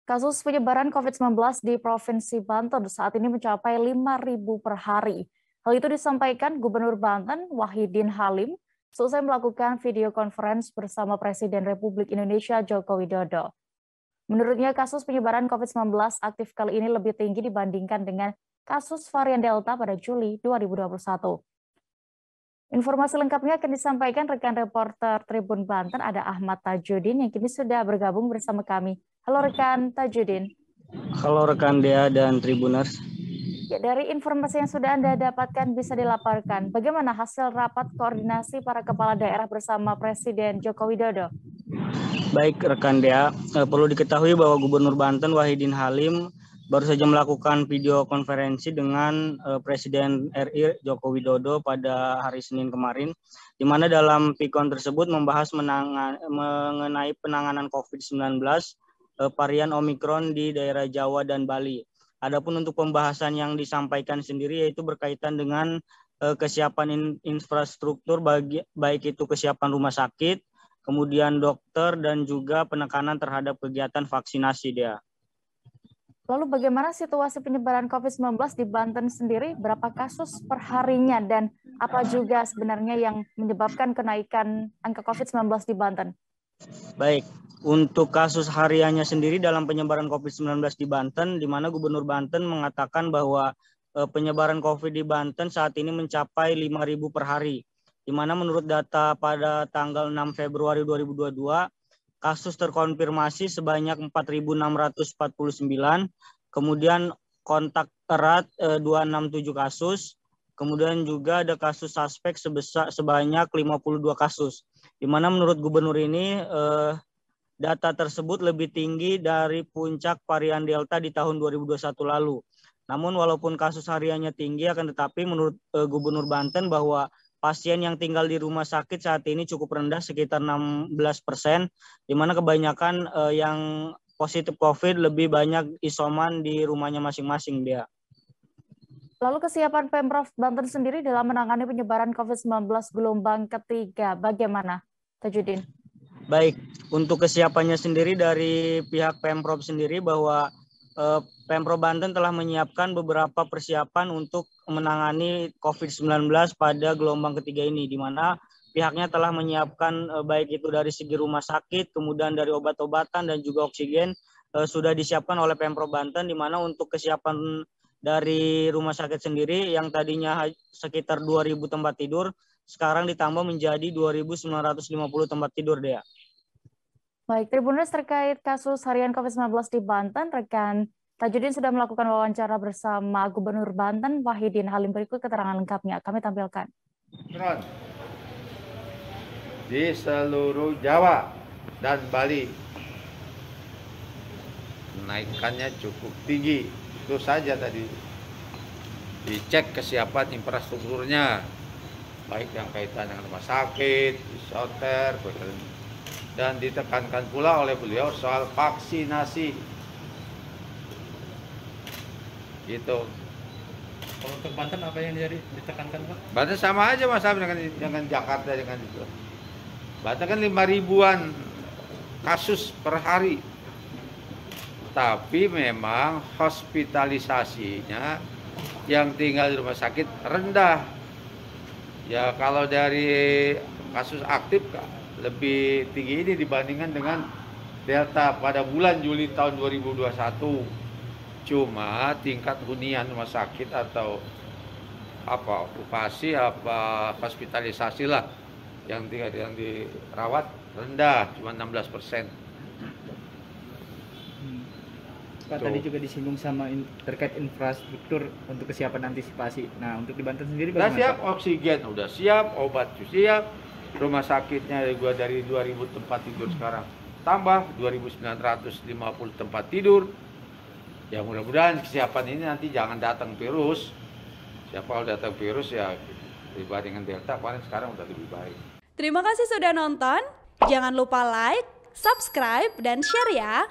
Kasus penyebaran COVID-19 di Provinsi Banten saat ini mencapai 5.000 per hari. Hal itu disampaikan Gubernur Banten Wahidin Halim selesai melakukan video conference bersama Presiden Republik Indonesia Joko Widodo. Menurutnya kasus penyebaran COVID-19 aktif kali ini lebih tinggi dibandingkan dengan kasus varian Delta pada Juli 2021. Informasi lengkapnya akan disampaikan rekan reporter Tribun Banten ada Ahmad Tajudin yang kini sudah bergabung bersama kami. Halo rekan Tajudin. Halo rekan Dea dan Tribuners. Ya, dari informasi yang sudah Anda dapatkan bisa dilaporkan, bagaimana hasil rapat koordinasi para kepala daerah bersama Presiden Joko Widodo? Baik rekan Dea, perlu diketahui bahwa Gubernur Banten Wahidin Halim baru saja melakukan video konferensi dengan Presiden RI Joko Widodo pada hari Senin kemarin, di mana dalam pikon tersebut membahas mengenai penanganan COVID-19 varian Omikron di daerah Jawa dan Bali. Adapun untuk pembahasan yang disampaikan sendiri yaitu berkaitan dengan kesiapan infrastruktur baik itu kesiapan rumah sakit, kemudian dokter dan juga penekanan terhadap kegiatan vaksinasi dia. Lalu bagaimana situasi penyebaran COVID-19 di Banten sendiri? Berapa kasus per harinya dan apa juga sebenarnya yang menyebabkan kenaikan angka COVID-19 di Banten? Baik, untuk kasus hariannya sendiri dalam penyebaran COVID-19 di Banten, di mana Gubernur Banten mengatakan bahwa penyebaran COVID di Banten saat ini mencapai 5.000 per hari. Di mana menurut data pada tanggal 6 Februari 2022, kasus terkonfirmasi sebanyak 4.649, kemudian kontak erat 267 kasus, kemudian juga ada kasus suspek sebanyak 52 kasus. Di mana menurut gubernur ini data tersebut lebih tinggi dari puncak varian Delta di tahun 2021 lalu. Namun walaupun kasus hariannya tinggi, akan tetapi menurut Gubernur Banten bahwa pasien yang tinggal di rumah sakit saat ini cukup rendah, sekitar 16%, di mana kebanyakan yang positif COVID lebih banyak isoman di rumahnya masing-masing dia. Lalu kesiapan Pemprov Banten sendiri dalam menangani penyebaran COVID-19 gelombang ketiga, bagaimana, Tajudin? Baik, untuk kesiapannya sendiri dari pihak Pemprov sendiri bahwa Pemprov Banten telah menyiapkan beberapa persiapan untuk menangani COVID-19 pada gelombang ketiga ini, di mana pihaknya telah menyiapkan baik itu dari segi rumah sakit, kemudian dari obat-obatan dan juga oksigen sudah disiapkan oleh Pemprov Banten, di mana untuk kesiapan dari rumah sakit sendiri yang tadinya sekitar 2.000 tempat tidur, sekarang ditambah menjadi 2.950 tempat tidur, Dea. Baik, Tribuners terkait kasus harian COVID-19 di Banten, rekan Tajudin sudah melakukan wawancara bersama Gubernur Banten Wahidin Halim. Berikut keterangan lengkapnya kami tampilkan. Di seluruh Jawa dan Bali kenaikannya cukup tinggi. Itu saja tadi dicek kesiapan infrastrukturnya, baik yang kaitan dengan rumah sakit, isoter, dan ditekankan pula oleh beliau soal vaksinasi. Gitu. Kalau untuk Banten apa yang ditekankan, Pak? Banten sama aja Mas dengan Jakarta dengan itu. Banten kan 5.000-an kasus per hari. Tapi memang hospitalisasinya yang tinggal di rumah sakit rendah. Ya kalau dari kasus aktif lebih tinggi ini dibandingkan dengan Delta pada bulan Juli tahun 2021. Cuma tingkat hunian rumah sakit atau okupasi hospitalisasi lah yang dirawat rendah, cuma 16%. Pak, tadi juga disinggung sama terkait infrastruktur untuk kesiapan antisipasi. Nah, untuk di Banten sendiri bagaimana? Udah siap, oksigen udah siap, obat siap. Rumah sakitnya gua dari 2.000 tempat tidur sekarang tambah 2.950 tempat tidur. Ya mudah-mudahan kesiapan ini nanti jangan datang virus. Siapa kalau datang virus ya dibandingkan Delta paling sekarang udah lebih baik. Terima kasih sudah nonton. Jangan lupa like, subscribe, dan share ya.